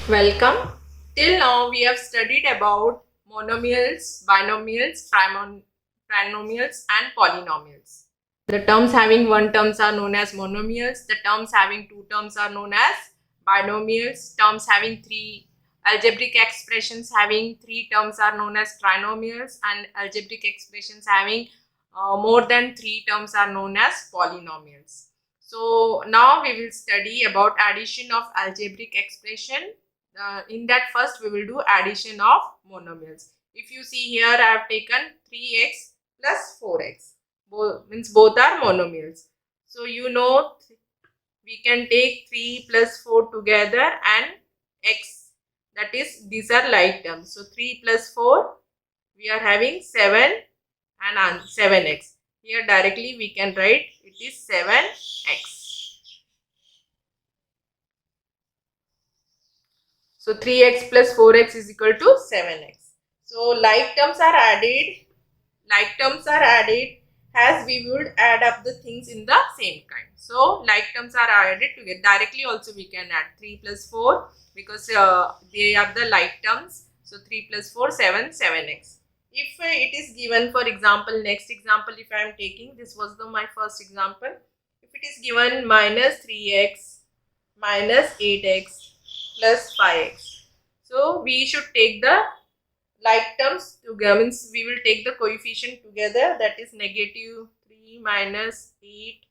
Welcome. Till now we have studied about monomials, binomials, trinomials and polynomials. The terms having one terms are known as monomials. The terms having two terms are known as binomials. Terms having three algebraic expressions having three terms are known as trinomials, and algebraic expressions having more than three terms are known as polynomials. So now we will study about addition of algebraic expression. In that first we will do addition of monomials. If you see here, I have taken 3x plus 4x. Both are monomials. So you know we can take 3 plus 4 together and x, that is these are like terms. So 3 plus 4 we are having 7 and 7x. Here directly we can write it is 7x. So 3x plus 4x is equal to 7x. So like terms are added. Like terms are added as we would add up the things in the same kind. So like terms are added together. Directly also we can add 3 plus 4 because they are the like terms. So 3 plus 4, 7, 7x. If it is given, for example, next example if I am taking, this was my first example. If it is given minus 3x minus 8x plus 5x. So we should take the like terms together, means we will take the coefficient together, that is negative 3 minus 8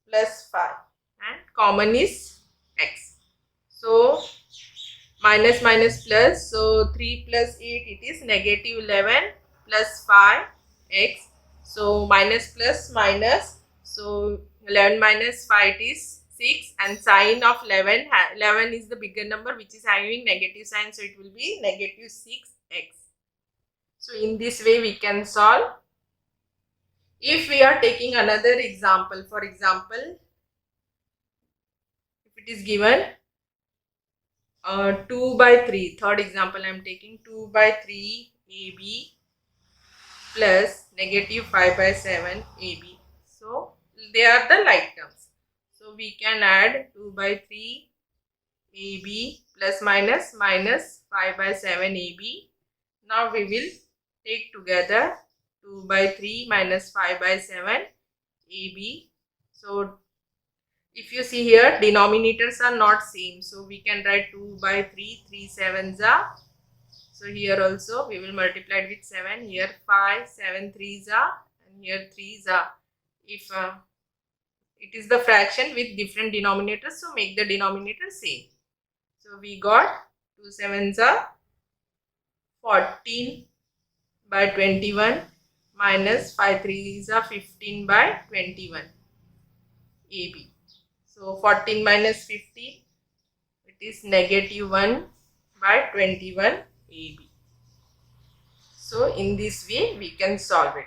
plus 5, and common is x. So minus minus plus, so 3 plus 8 it is negative 11 plus 5x. So minus plus minus, so 11 minus 5 it is 6, and sign of 11 is the bigger number which is having negative sign, so it will be negative 6x. So in this way we can solve. If we are taking another example, for example, if it is given 2 by 3, third example I am taking 2 by 3 AB plus negative 5 by 7 AB. So they are the like terms. So we can add 2 by 3 AB plus minus 5 by 7 AB. Now we will take together 2 by 3 minus 5 by 7 AB. So if you see here, denominators are not same. So we can write 2 by 3, 3 sevens are. So here also we will multiply it with 7. Here 5, 7 threes are, and here 3s are. If it is the fraction with different denominators, so make the denominator same. So we got 2 sevens are 14 by 21 minus 5 threes are 15 by 21 AB. So 14 minus 15, it is negative 1 by 21 AB. So in this way we can solve it.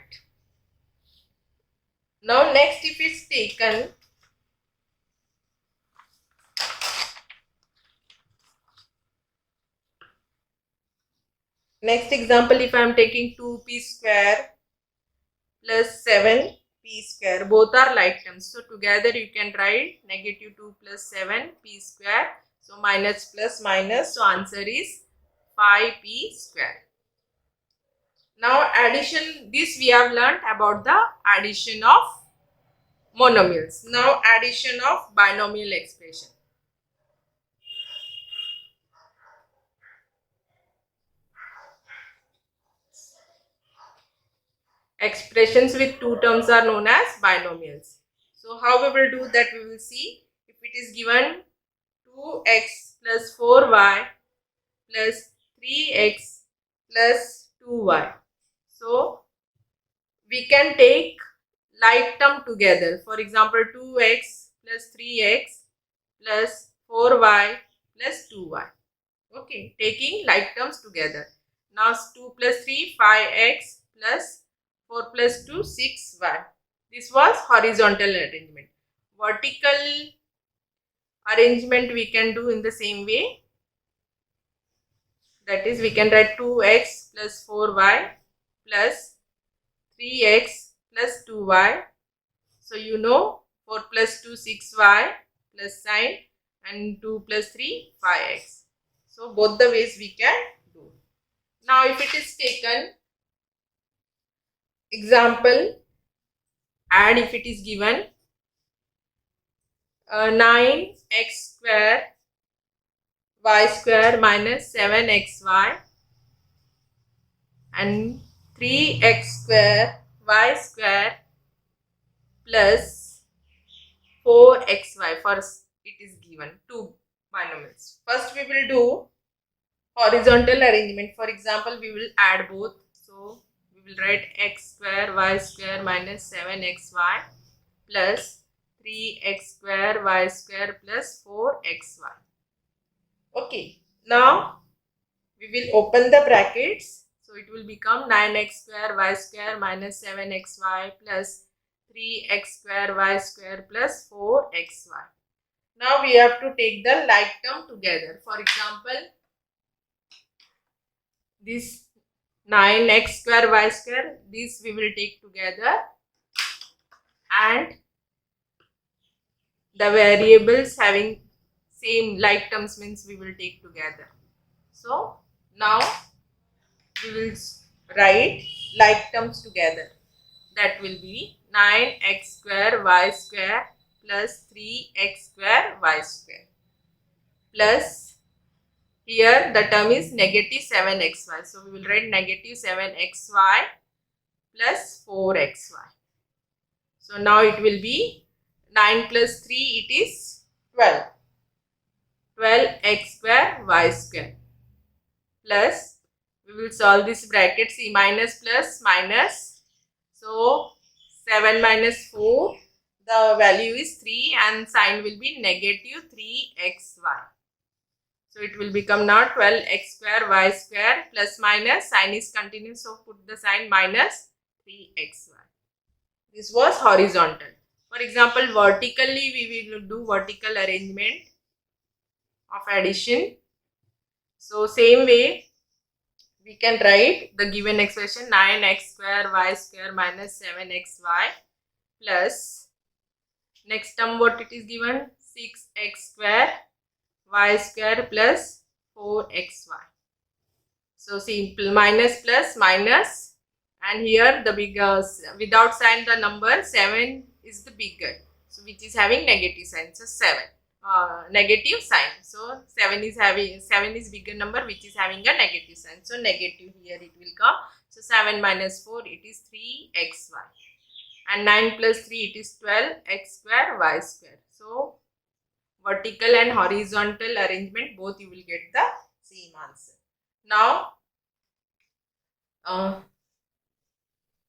Now next, if it's taken next example, if I am taking 2p square plus 7p square, both are like terms. So together you can write negative 2 plus 7p square. So minus plus minus. So answer is 5p square. Now addition, this we have learnt about the addition of monomials. Now addition of binomial expression. Expressions with two terms are known as binomials. So how we will do that, we will see. If it is given 2x plus 4y plus 3x plus 2y. So we can take like term together. For example, 2x plus 3x plus 4y plus 2y. Okay, taking like terms together. Now 2 plus 3, 5x plus 4 plus 2, 6y. This was horizontal arrangement. Vertical arrangement we can do in the same way. That is, we can write 2x plus 4y plus 3x plus 2y. So you know 4 plus 2, 6y plus sign, and 2 plus 3, 5x. So both the ways we can do. Now if it is taken example, add if it is given 9x square y square minus 7xy and 3x square y square plus 4xy. First it is given two binomials. First we will do horizontal arrangement. For example, we will add both. So we will write x square y square minus 7xy plus 3x square y square plus 4xy. Okay, now we will open the brackets. So it will become 9x square y square minus 7xy plus 3x square y square plus 4xy. Now we have to take the like term together. For example, this 9x square y square, this we will take together, and the variables having same like terms means we will take together. So now we will write like terms together. That will be 9x square y square plus 3x square y square plus, here the term is negative 7xy. So we will write negative 7xy plus 4xy. So now it will be 9 plus 3, it is 12. 12x square y square plus, we will solve this bracket, see minus plus minus. So 7 minus 4, the value is 3 and sign will be negative 3xy. So it will become now 12x square y square plus minus, sign is continuous, so put the sign minus 3xy. This was horizontal. For example, vertically we will do vertical arrangement of addition. So same way we can write the given expression 9x square y square minus 7xy plus, next term what it is given, 6x square y square plus 4xy. So simple, minus plus minus, and here the bigger, without sign the number 7 is the bigger, so which is having negative sign, so 7 negative sign. So 7 is bigger number which is having a negative sign, so negative here it will come. So 7 minus 4, it is 3xy, and 9 plus 3, it is 12x square y square. So vertical and horizontal arrangement, both you will get the same answer. Now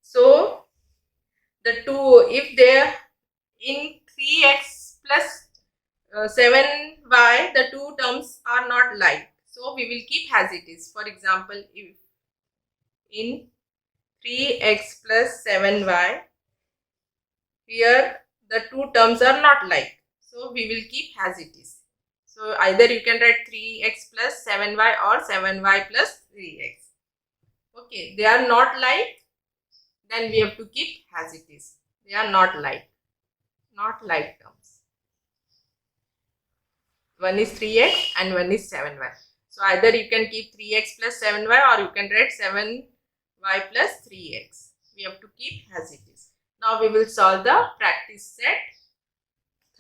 so the two, if they are in 3x plus 7y, the two terms are not like, so we will keep as it is. For example, if in 3x plus 7y, here the two terms are not like, so we will keep as it is. So either you can write 3x plus 7y or 7y plus 3x. Okay, they are not like, then we have to keep as it is. They are not like terms. One is 3x and one is 7y. So either you can keep 3x plus 7y or you can write 7y plus 3x. We have to keep as it is. Now we will solve the practice set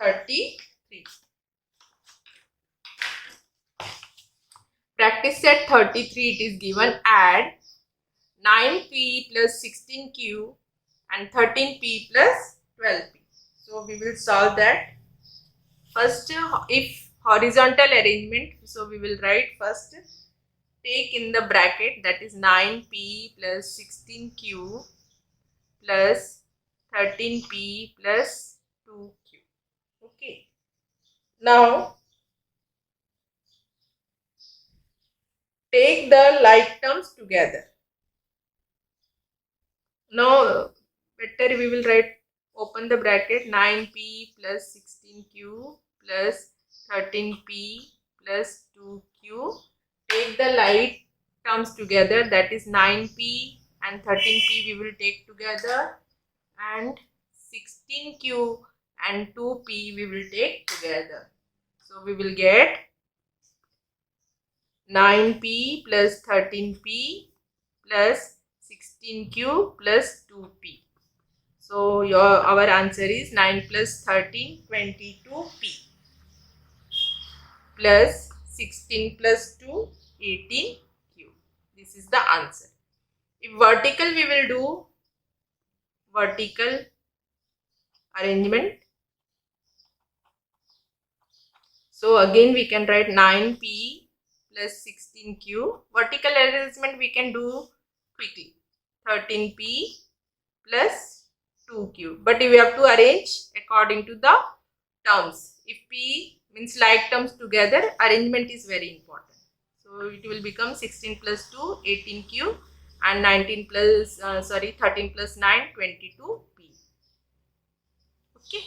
33. Practice set 33, it is given, add 9p plus 16q and 13p plus 12p. So we will solve that. First, if horizontal arrangement, so we will write first, take in the bracket, that is 9p plus 16q plus 13p plus 2q. Okay. Now take the like terms together. Now better we will write, open the bracket, 9p plus 16q plus 13p plus 2q. Take the like terms together, that is 9p and 13p we will take together, and 16q and 2p we will take together. So we will get 9p plus 13p plus 16q plus 2p. So our answer is 9 plus 13, 22p plus 16 plus 2, 18q. This is the answer. If vertical, we will do vertical arrangement. So again we can write 9p plus 16q. Vertical arrangement we can do quickly. 13p plus 2q. But we have to arrange according to the terms. If p means like terms together, arrangement is very important. So it will become 16 plus 2, 18q, and 13 plus 9, 22p. Okay.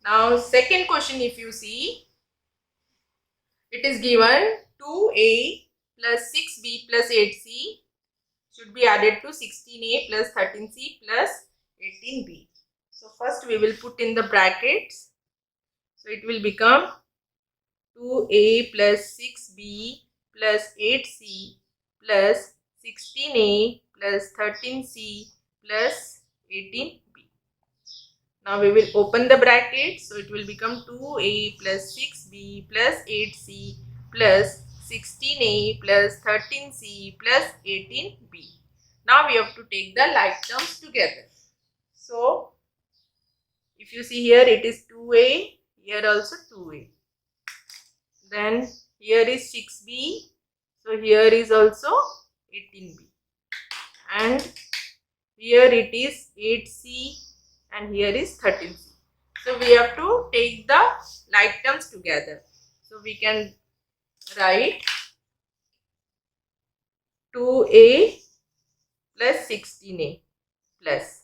Now second question, if you see, it is given 2a plus 6b plus 8c should be added to 16a plus 13c plus 18b. So first we will put in the brackets. So it will become 2a plus 6b plus 8c plus 16a plus 13c plus 18b. Now we will open the bracket. So it will become 2a plus 6b plus 8c plus 16a plus 13c plus 18b. Now we have to take the like terms together. So if you see here, it is 2a, here also 2a. Then here is 6b, so here is also 18b. And here it is 8c and here is 13c. So we have to take the like terms together. So we can write 2a plus 16a plus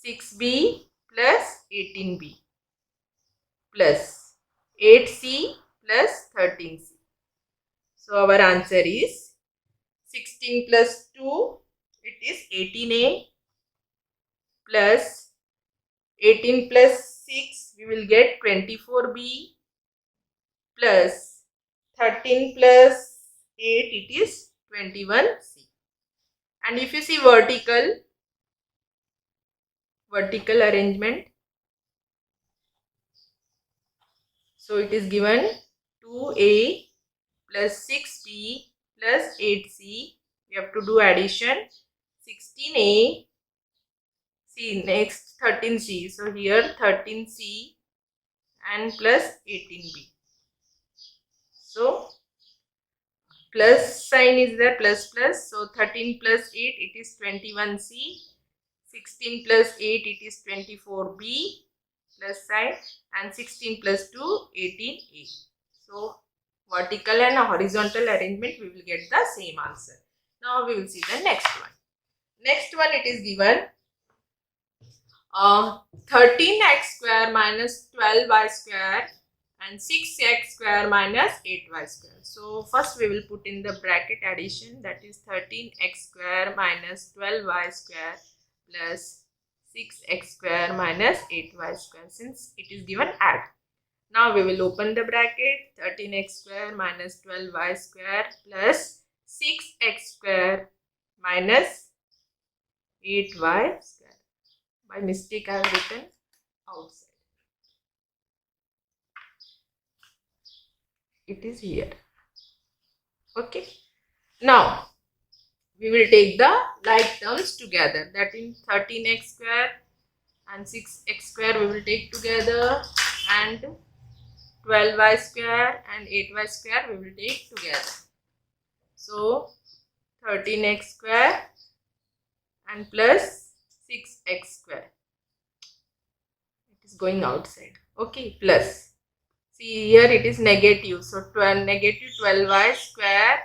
6b plus 18b plus 8c plus 13c. So our answer is 16 plus 2, it is 18a plus 18 plus 6, we will get 24b plus 13 plus 8, it is 21c. And if you see vertical arrangement, so it is given 2a plus 6b plus 8c. We have to do addition. 16a, see next 13c. So here 13c and plus 18b. So plus sign is there, plus. So 13 plus 8, it is 21c. 16 plus 8, it is 24b plus sign, and 16 plus 2, 18a. So vertical and horizontal arrangement, we will get the same answer. Now we will see the next one. Next one, it is given 13x square minus 12y square and 6x square minus 8y square. So first we will put in the bracket addition, that is 13x square minus 12y square plus 6x square minus 8y square, since it is given add. Now we will open the bracket. 13x square minus 12y square plus 6x square minus 8y square. By mistake I have written outside. It is here. Okay. Now we will take the like terms together. That in 13x square and 6x square we will take together, and 12y square and 8y square we will take together. So 13x square and plus 6x square. It is going outside. Okay, plus. See here it is negative. So negative 12y square.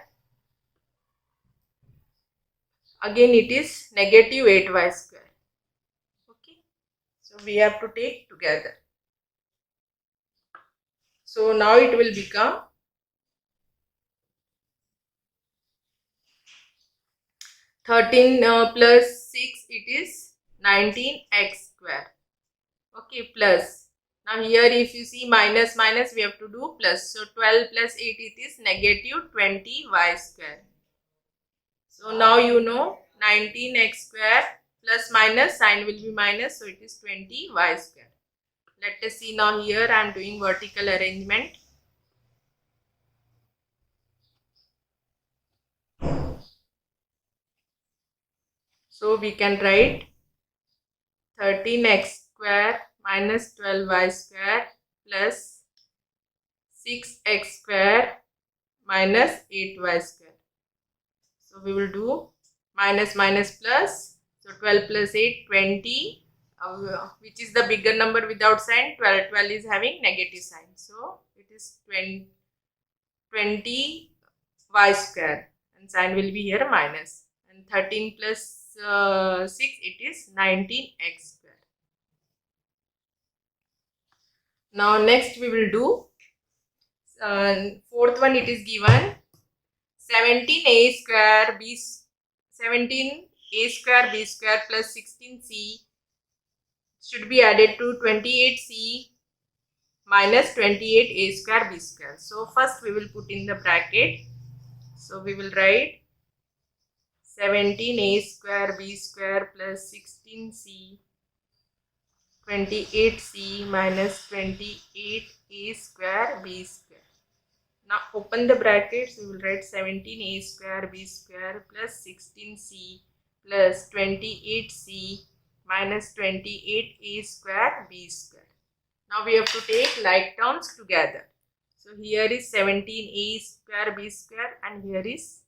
Again it is negative 8y square. Okay. So we have to take together. So now it will become 13 plus 6, it is 19x square. Okay, plus Now here if you see minus minus, we have to do plus. So 12 plus 8, it is negative 20y square. So now you know 19x square plus minus, sign will be minus, so it is 20y square. Let us see now here I am doing vertical arrangement. So we can write 13x square minus 12y square plus 6x square minus 8y square. So we will do minus minus plus. So 12 plus 8, 20. Which is the bigger number without sign? 12. 12 is having negative sign. So it is 20 y square. And sign will be here minus. And 13 plus 6, it is 19x square. Now next we will do fourth one. It is given 17a square b 17a square b square plus 16c should be added to 28c minus 28a square b square. So first we will put in the bracket. So we will write 17a square b square plus 16c 28c minus 28a square b square. Now open the brackets. We will write 17a square b square plus 16c plus 28c minus 28a square b square. Now we have to take like terms together. So here is 17a square b square and here is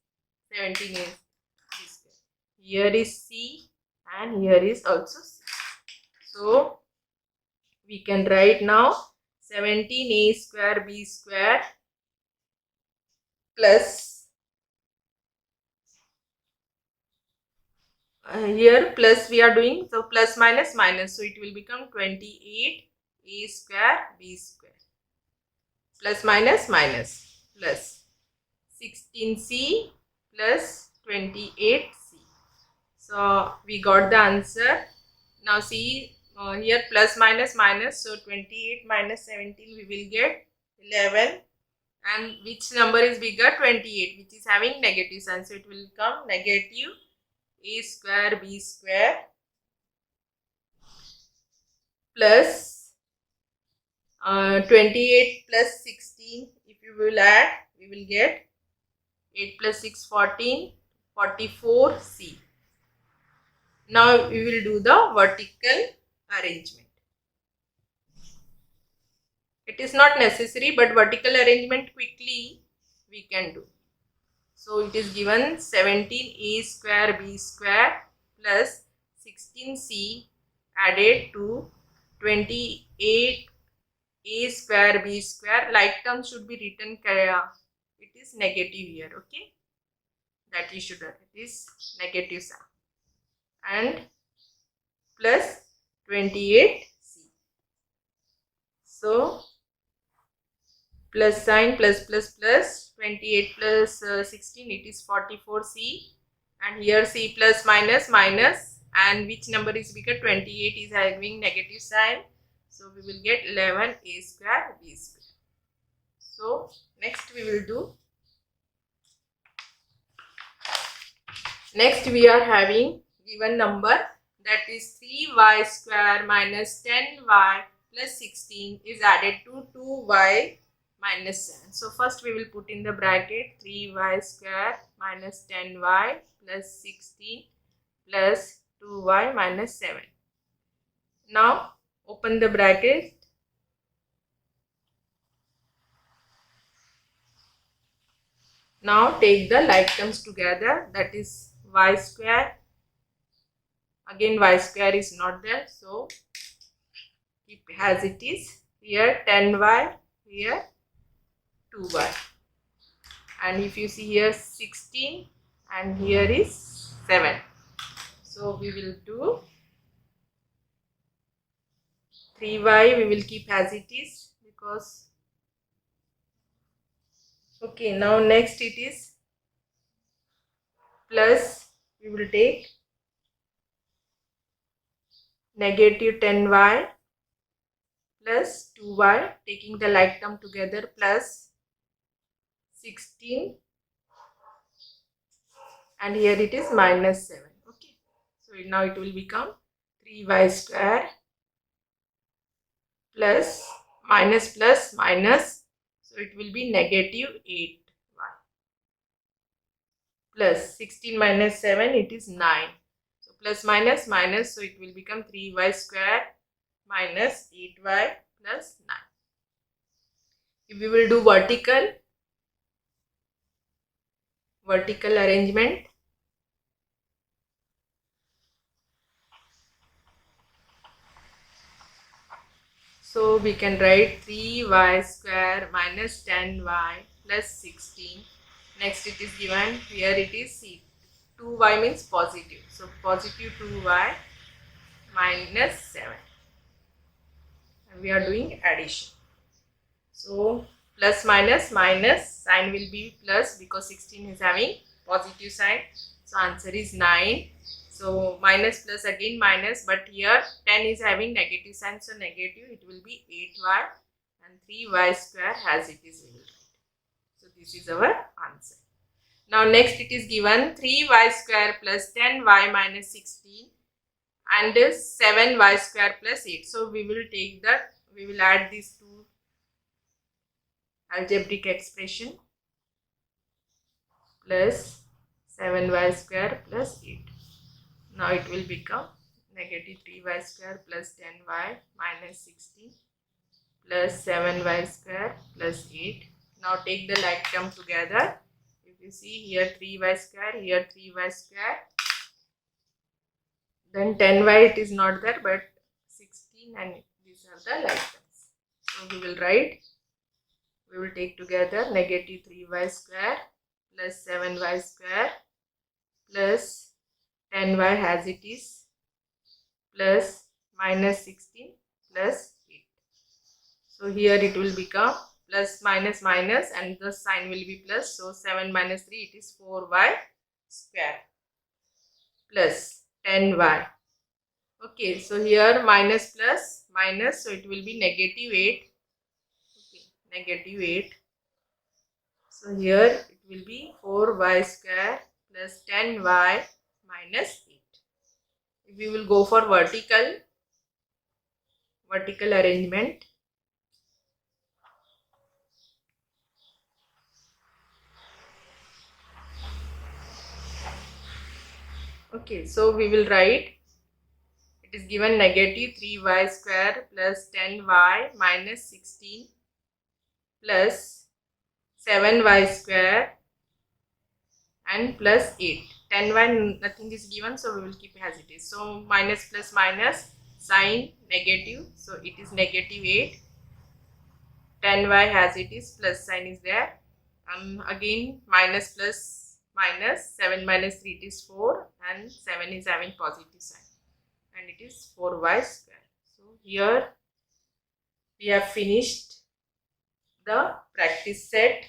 17a b square. Here is c and here is also c. So we can write now 17a square b square plus here plus we are doing, so plus minus minus, so it will become 28a square b square plus minus minus plus 16c plus 28c. So we got the answer. Now see here plus minus minus, so 28 minus 17 we will get 11, and which number is bigger? 28, which is having negative sign, so it will become negative a square b square plus 28 plus 16. If you will add, we will get 8 plus 6 14, 44c. Now we will do the vertical arrangement. It is not necessary, but vertical arrangement quickly we can do. So it is given 17a square b square plus 16c added to 28a square b square. Like term should be written, it is negative here, okay? That you should, it is negative sign, and plus 28c. So plus sign plus plus plus 28 plus 16, it is 44c, and here c plus minus minus, and which number is bigger? 28 is having negative sign, so we will get 11a square b square. So next we will do, next we are having given number, that is 3y square minus 10y plus 16 is added to 2y minus 7. So first we will put in the bracket 3y square minus 10y plus 16 plus 2y minus 7. Now open the bracket. Now take the like terms together, that is y square. Again y square is not there, so keep as it is. Here 10y, here 2y, and if you see here 16 and here is 7. So we will do 3y, we will keep as it is because, okay, now next it is plus, we will take negative 10y plus 2y, taking the like term together, plus 16, and here it is minus 7. Okay, so now it will become 3y square plus minus, so it will be negative 8y plus 16 minus 7, it is 9. So plus minus, so it will become 3y square minus 8y plus 9. If we will do vertical arrangement, so we can write 3y square minus 10y plus 16. Next it is given, here it is 2y means positive, so positive 2y minus 7, and we are doing addition. So plus minus, sign will be plus because 16 is having positive sign, so answer is 9. So minus plus again minus, but here 10 is having negative sign, so negative, it will be 8y, and 3y square as it is. So this is our answer. Now next it is given 3y square plus 10y minus 16 and 7y square plus 8. So we will take that, we will add these two algebraic expression, plus 7y square plus 8. Now it will become negative 3y square plus 10y minus 16 plus 7y square plus 8. Now take the like term together. If you see here 3y square, here 3y square, then 10y it is not there, but 16, and these are the like terms. So we will write, we will take together negative 3y square plus 7y square plus 10y as it is plus minus 16 plus 8. So here it will become plus minus minus, and the sign will be plus. So 7 minus 3, it is 4y square plus 10y. Okay, so here minus plus minus, so it will be negative 8. Okay, negative 8. So here it will be 4y square plus 10y minus 8. If we will go for vertical arrangement, okay, so we will write, it is given negative 3y square plus 10y minus 16 plus 7y square and plus 8. 10y nothing is given, so we will keep as it is. So minus plus minus, sign negative, so it is negative 8. 10y as it is, plus sign is there. Again minus plus minus, 7 minus 3, it is 4, and 7 is having positive sign, and it is 4y square. So here we have finished the practice set.